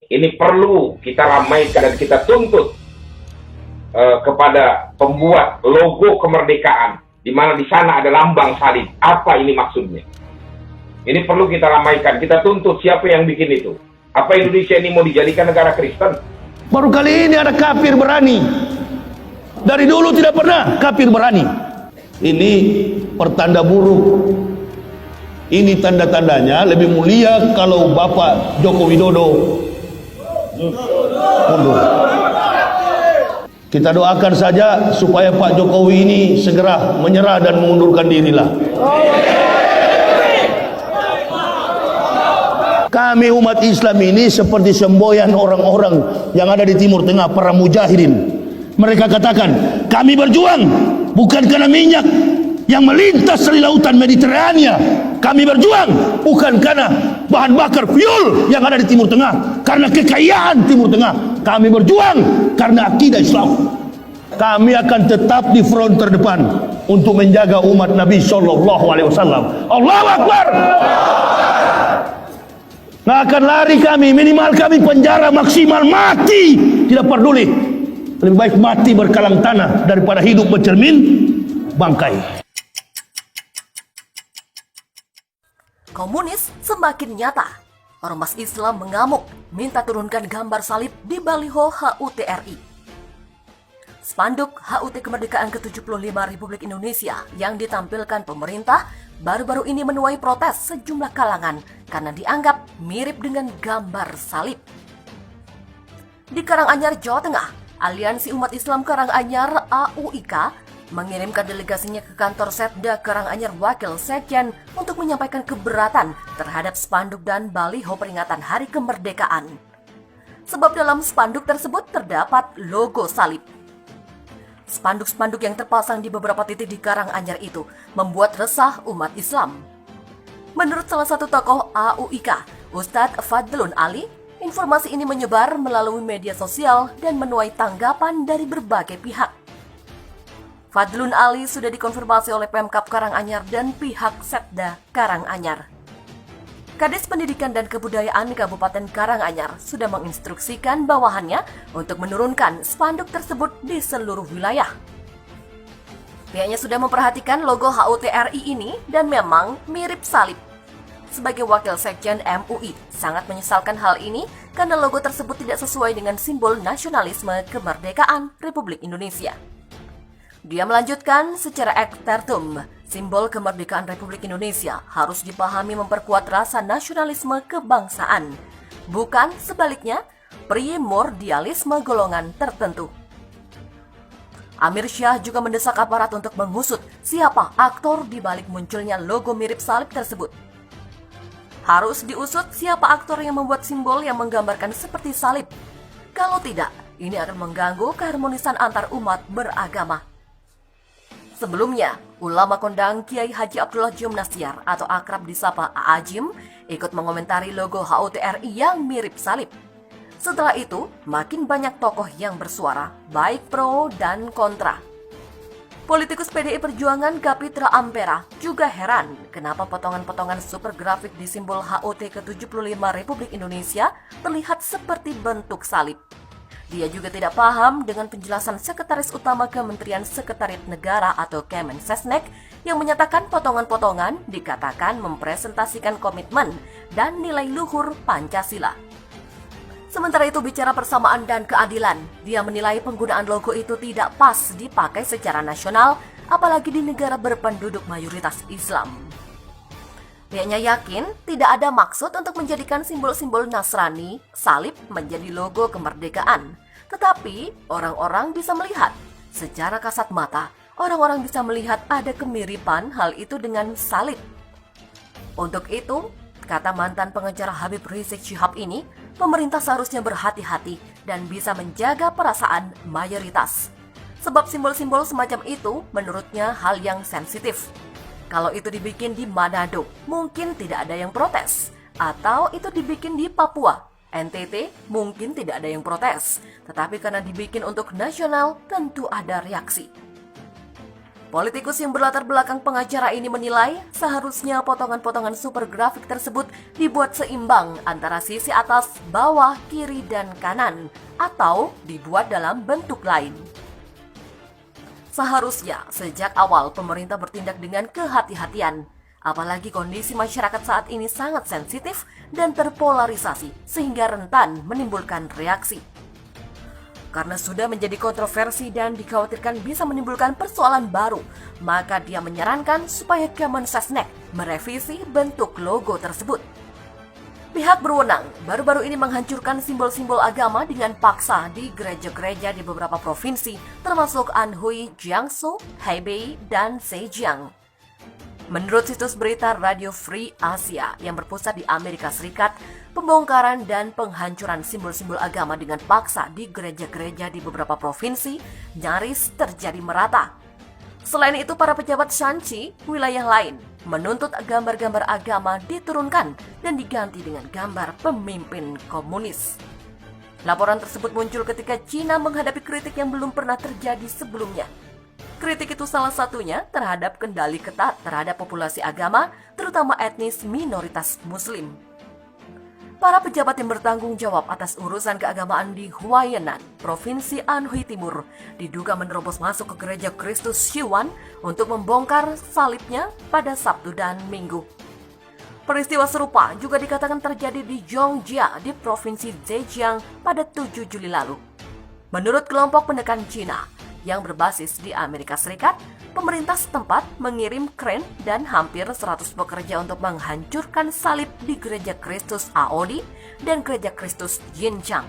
Ini perlu kita ramaikan dan kita tuntut kepada pembuat logo kemerdekaan, di mana di sana ada lambang salib. Apa ini maksudnya? Ini perlu kita ramaikan, kita tuntut siapa yang bikin itu. Apa Indonesia ini mau dijadikan negara Kristen? Baru kali ini ada kafir berani. Dari dulu tidak pernah kafir berani. Ini pertanda buruk. Ini tanda-tandanya lebih mulia kalau Bapak Joko Widodo mundur. Kita doakan saja supaya Pak Jokowi ini segera menyerah dan mengundurkan dirilah. Kami umat Islam ini seperti semboyan orang-orang yang ada di Timur Tengah, para mujahidin. Mereka katakan, kami berjuang bukan karena minyak yang melintas dari lautan Mediterania. Kami berjuang bukan karena bahan bakar fuel yang ada di Timur Tengah, karena kekayaan Timur Tengah. Kami berjuang karena akidah Islam. Kami akan tetap di front terdepan untuk menjaga umat Nabi Sallallahu Alaihi Wasallam. Allahu Akbar. Nggak akan lari kami, minimal kami penjara maksimal mati, tidak peduli. Lebih baik mati berkalang tanah daripada hidup bercermin bangkai. Komunis semakin nyata. Ormas Islam mengamuk, minta turunkan gambar salib di baliho HUT RI. Spanduk HUT Kemerdekaan ke-75 Republik Indonesia yang ditampilkan pemerintah baru-baru ini menuai protes sejumlah kalangan karena dianggap mirip dengan gambar salib. Di Karanganyar, Jawa Tengah, Aliansi Umat Islam Karanganyar AUIK mengirimkan delegasinya ke kantor Setda Karanganyar Wakil Sekjen untuk menyampaikan keberatan terhadap spanduk dan baliho peringatan Hari Kemerdekaan. Sebab dalam spanduk tersebut terdapat logo salib. Spanduk-spanduk yang terpasang di beberapa titik di Karanganyar itu membuat resah umat Islam. Menurut salah satu tokoh AUIK, Ustadz Fadlun Ali, informasi ini menyebar melalui media sosial dan menuai tanggapan dari berbagai pihak. Fadlun Ali sudah dikonfirmasi oleh Pemkab Karanganyar dan pihak Setda Karanganyar. Kadis Pendidikan dan Kebudayaan Kabupaten Karanganyar sudah menginstruksikan bawahannya untuk menurunkan spanduk tersebut di seluruh wilayah. Pihaknya sudah memperhatikan logo HUT RI ini dan memang mirip salib. Sebagai Wakil Sekjen MUI, sangat menyesalkan hal ini karena logo tersebut tidak sesuai dengan simbol nasionalisme kemerdekaan Republik Indonesia. Dia melanjutkan, secara ekstertum, simbol kemerdekaan Republik Indonesia harus dipahami memperkuat rasa nasionalisme kebangsaan, bukan sebaliknya primordialisme golongan tertentu. Amir Syah juga mendesak aparat untuk mengusut siapa aktor di balik munculnya logo mirip salib tersebut. Harus diusut siapa aktor yang membuat simbol yang menggambarkan seperti salib. Kalau tidak, ini akan mengganggu keharmonisan antar umat beragama. Sebelumnya, ulama kondang Kiai Haji Abdullah Jum Nasyar atau akrab disapa A'ajim ikut mengomentari logo HUT RI yang mirip salib. Setelah itu, makin banyak tokoh yang bersuara, baik pro dan kontra. Politikus PDI Perjuangan Kapitra Ampera juga heran kenapa potongan-potongan super grafik di simbol HUT ke-75 Republik Indonesia terlihat seperti bentuk salib. Dia juga tidak paham dengan penjelasan Sekretaris Utama Kementerian Sekretariat Negara atau Kemensesnek yang menyatakan potongan-potongan dikatakan mempresentasikan komitmen dan nilai luhur Pancasila. Sementara itu bicara persamaan dan keadilan, dia menilai penggunaan logo itu tidak pas dipakai secara nasional, apalagi di negara berpenduduk mayoritas Islam. Pihaknya yakin tidak ada maksud untuk menjadikan simbol-simbol Nasrani, salib menjadi logo kemerdekaan. Tetapi orang-orang bisa melihat, secara kasat mata, orang-orang bisa melihat ada kemiripan hal itu dengan salib. Untuk itu, kata mantan pengejar Habib Rizik Syihab ini, pemerintah seharusnya berhati-hati dan bisa menjaga perasaan mayoritas. Sebab simbol-simbol semacam itu menurutnya hal yang sensitif. Kalau itu dibikin di Manado, mungkin tidak ada yang protes. Atau itu dibikin di Papua, NTT, mungkin tidak ada yang protes. Tetapi karena dibikin untuk nasional, tentu ada reaksi. Politikus yang berlatar belakang pengacara ini menilai seharusnya potongan-potongan super grafik tersebut dibuat seimbang antara sisi atas, bawah, kiri, dan kanan, atau dibuat dalam bentuk lain. Seharusnya sejak awal pemerintah bertindak dengan kehati-hatian, apalagi kondisi masyarakat saat ini sangat sensitif dan terpolarisasi sehingga rentan menimbulkan reaksi. Karena sudah menjadi kontroversi dan dikhawatirkan bisa menimbulkan persoalan baru, maka dia menyarankan supaya Kemensesnek merevisi bentuk logo tersebut. Pihak berwenang baru-baru ini menghancurkan simbol-simbol agama dengan paksa di gereja-gereja di beberapa provinsi, termasuk Anhui, Jiangsu, Hebei, dan Zhejiang. Menurut situs berita Radio Free Asia yang berpusat di Amerika Serikat, pembongkaran dan penghancuran simbol-simbol agama dengan paksa di gereja-gereja di beberapa provinsi nyaris terjadi merata. Selain itu, para pejabat Shanxi, wilayah lain, menuntut gambar-gambar agama diturunkan dan diganti dengan gambar pemimpin komunis. Laporan tersebut muncul ketika China menghadapi kritik yang belum pernah terjadi sebelumnya. Kritik itu salah satunya terhadap kendali ketat terhadap populasi agama, terutama etnis minoritas Muslim. Para pejabat yang bertanggung jawab atas urusan keagamaan di Huainan, Provinsi Anhui Timur, diduga menerobos masuk ke gereja Kristus Siwan untuk membongkar salibnya pada Sabtu dan Minggu. Peristiwa serupa juga dikatakan terjadi di Zhongjia di Provinsi Zhejiang pada 7 Juli lalu. Menurut kelompok penekan Cina yang berbasis di Amerika Serikat, pemerintah setempat mengirim kren dan hampir 100 pekerja untuk menghancurkan salib di Gereja Kristus Aodi dan Gereja Kristus Jinchang.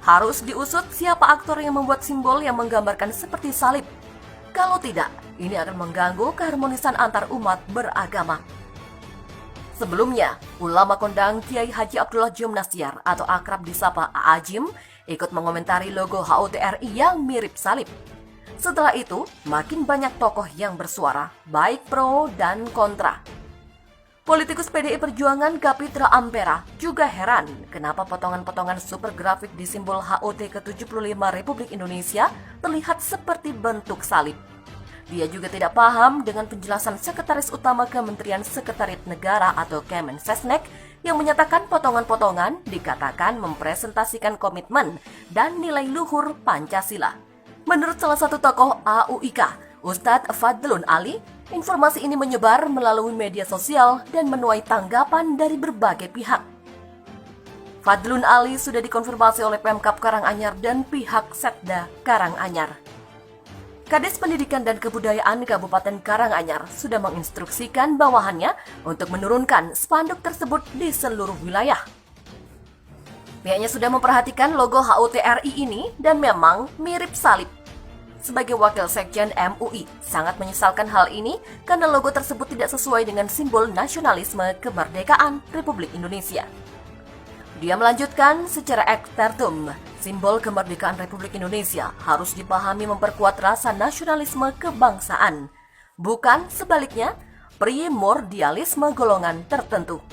Harus diusut siapa aktor yang membuat simbol yang menggambarkan seperti salib. Kalau tidak, ini akan mengganggu keharmonisan antar umat beragama. Sebelumnya, ulama kondang Kiai Haji Abdullah Jum Nasyar atau akrab disapa Aajim ikut mengomentari logo HUTRI yang mirip salib. Setelah itu, makin banyak tokoh yang bersuara, baik pro dan kontra. Politikus PDI Perjuangan Kapitra Ampera juga heran kenapa potongan-potongan super grafik di simbol HUT ke-75 Republik Indonesia terlihat seperti bentuk salib. Dia juga tidak paham dengan penjelasan Sekretaris Utama Kementerian Sekretariat Negara atau Kemensesnek yang menyatakan potongan-potongan dikatakan mempresentasikan komitmen dan nilai luhur Pancasila. Menurut salah satu tokoh AUIK, Ustadz Fadlun Ali, informasi ini menyebar melalui media sosial dan menuai tanggapan dari berbagai pihak. Fadlun Ali sudah dikonfirmasi oleh Pemkab Karanganyar dan pihak Setda Karanganyar. Kadis Pendidikan dan Kebudayaan Kabupaten Karanganyar sudah menginstruksikan bawahannya untuk menurunkan spanduk tersebut di seluruh wilayah. Pihaknya sudah memperhatikan logo HUTRI ini dan memang mirip salib. Sebagai wakil sekjen MUI, sangat menyesalkan hal ini karena logo tersebut tidak sesuai dengan simbol nasionalisme kemerdekaan Republik Indonesia. Dia melanjutkan secara ekstertum, simbol kemerdekaan Republik Indonesia harus dipahami memperkuat rasa nasionalisme kebangsaan, bukan sebaliknya primordialisme golongan tertentu.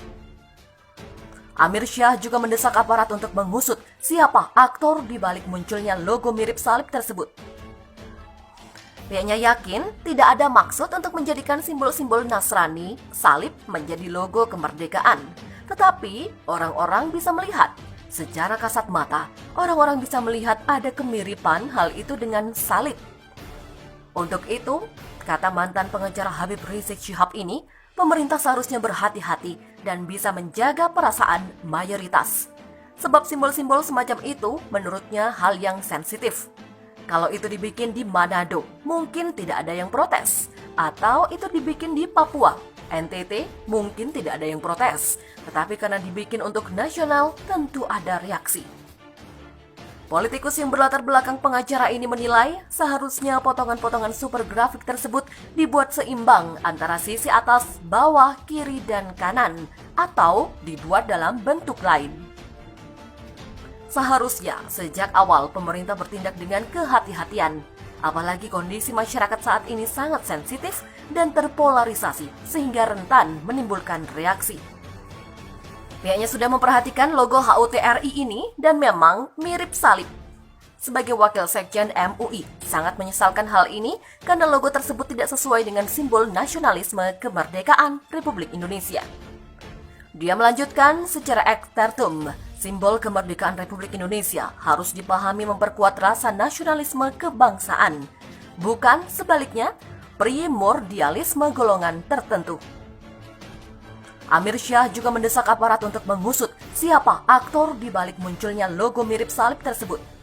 Amir Syah juga mendesak aparat untuk mengusut siapa aktor di balik munculnya logo mirip salib tersebut. Pihaknya yakin tidak ada maksud untuk menjadikan simbol-simbol Nasrani, salib menjadi logo kemerdekaan. Tetapi orang-orang bisa melihat, secara kasat mata, orang-orang bisa melihat ada kemiripan hal itu dengan salib. Untuk itu, kata mantan pengacara Habib Rizik Syihab ini, pemerintah seharusnya berhati-hati dan bisa menjaga perasaan mayoritas. Sebab simbol-simbol semacam itu menurutnya hal yang sensitif. Kalau itu dibikin di Manado, mungkin tidak ada yang protes. Atau itu dibikin di Papua, NTT, mungkin tidak ada yang protes. Tetapi karena dibikin untuk nasional, tentu ada reaksi. Politikus yang berlatar belakang pengacara ini menilai seharusnya potongan-potongan super grafik tersebut dibuat seimbang antara sisi atas, bawah, kiri, dan kanan, atau dibuat dalam bentuk lain. Seharusnya sejak awal pemerintah bertindak dengan kehati-hatian, apalagi kondisi masyarakat saat ini sangat sensitif dan terpolarisasi sehingga rentan menimbulkan reaksi. Pihaknya sudah memperhatikan logo HUTRI ini dan memang mirip salib. sebagai wakil sekjen MUI sangat menyesalkan hal ini karena logo tersebut tidak sesuai dengan simbol nasionalisme kemerdekaan Republik Indonesia. Dia melanjutkan, secara ekstertum, simbol kemerdekaan Republik Indonesia harus dipahami memperkuat rasa nasionalisme kebangsaan, bukan sebaliknya primordialisme golongan tertentu. Amir Syah juga mendesak aparat untuk mengusut siapa aktor di balik munculnya logo mirip salib tersebut